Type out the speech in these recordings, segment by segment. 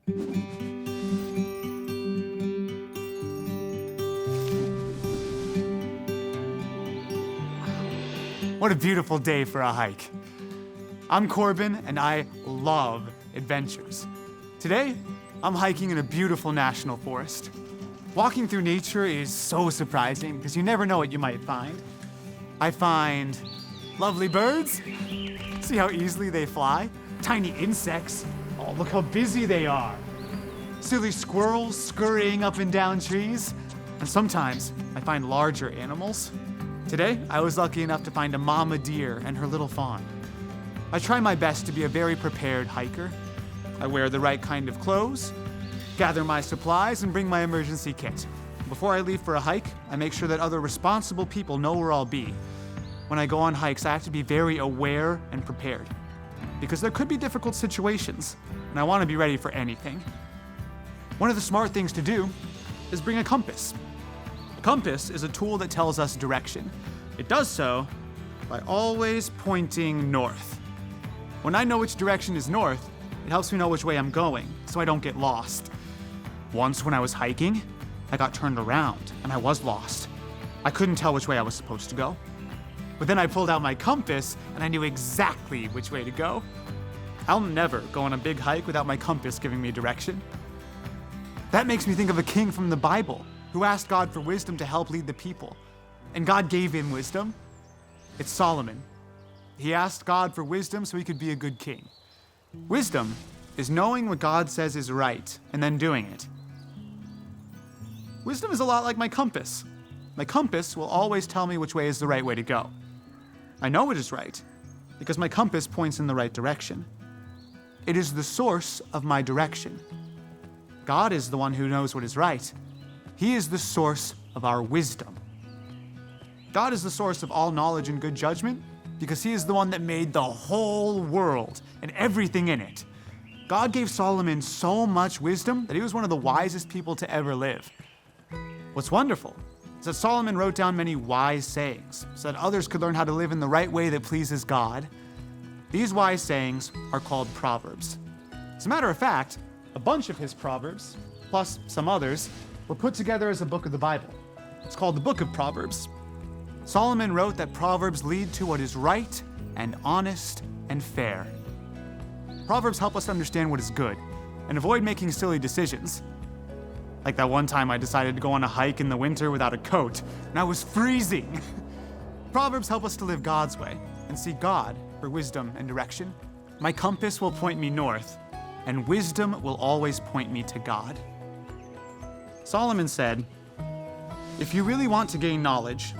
What a beautiful day for a hike. I'm Corbin, and I love adventures. Today, I'm hiking in a beautiful national forest. Walking through nature is so surprising because you never know what you might find. I find lovely birds. See how easily they fly? Tiny insects. Oh, look how busy they are. Silly squirrels scurrying up and down trees. And sometimes I find larger animals. Today, I was lucky enough to find a mama deer and her little fawn. I try my best to be a very prepared hiker. I wear the right kind of clothes, gather my supplies, and bring my emergency kit. Before I leave for a hike, I make sure that other responsible people know where I'll be. When I go on hikes, I have to be very aware and prepared, because there could be difficult situations, and I want to be ready for anything. One of the smart things to do is bring a compass. A compass is a tool that tells us direction. It does so by always pointing north. When I know which direction is north, it helps me know which way I'm going, so I don't get lost. Once when I was hiking, I got turned around and I was lost. I couldn't tell which way I was supposed to go. But then I pulled out my compass and I knew exactly which way to go. I'll never go on a big hike without my compass giving me direction. That makes me think of a king from the Bible who asked God for wisdom to help lead the people. And God gave him wisdom. It's Solomon. He asked God for wisdom so he could be a good king. Wisdom is knowing what God says is right and then doing it. Wisdom is a lot like my compass. My compass will always tell me which way is the right way to go. I know it is right because my compass points in the right direction. It is the source of my direction. God is the one who knows what is right. He is the source of our wisdom. God is the source of all knowledge and good judgment because he is the one that made the whole world and everything in it. God gave Solomon so much wisdom that he was one of the wisest people to ever live. What's wonderful is that Solomon wrote down many wise sayings so that others could learn how to live in the right way that pleases God. These wise sayings are called Proverbs. As a matter of fact, a bunch of his Proverbs, plus some others, were put together as a book of the Bible. It's called the Book of Proverbs. Solomon wrote that Proverbs lead to what is right and honest and fair. Proverbs help us understand what is good and avoid making silly decisions. Like that one time I decided to go on a hike in the winter without a coat, and I was freezing. Proverbs help us to live God's way and seek God for wisdom and direction. My compass will point me north, and wisdom will always point me to God. Solomon said, "If you really want to gain knowledge,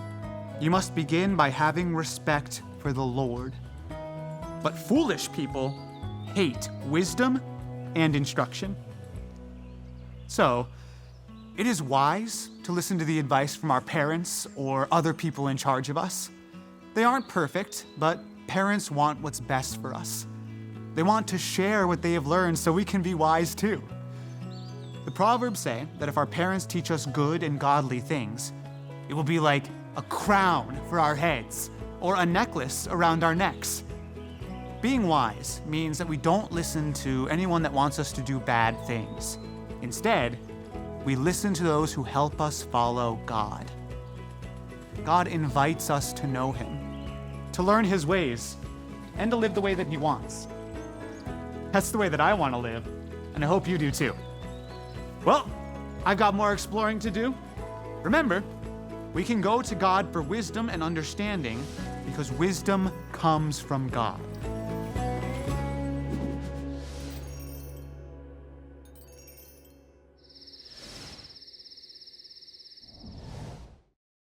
you must begin by having respect for the Lord. But foolish people hate wisdom and instruction." So, it is wise to listen to the advice from our parents or other people in charge of us. They aren't perfect, but parents want what's best for us. They want to share what they have learned so we can be wise too. The Proverbs say that if our parents teach us good and godly things, it will be like a crown for our heads or a necklace around our necks. Being wise means that we don't listen to anyone that wants us to do bad things. Instead, we listen to those who help us follow God. God invites us to know him, to learn his ways, and to live the way that he wants. That's the way that I want to live, and I hope you do too. Well, I've got more exploring to do. Remember, we can go to God for wisdom and understanding because wisdom comes from God.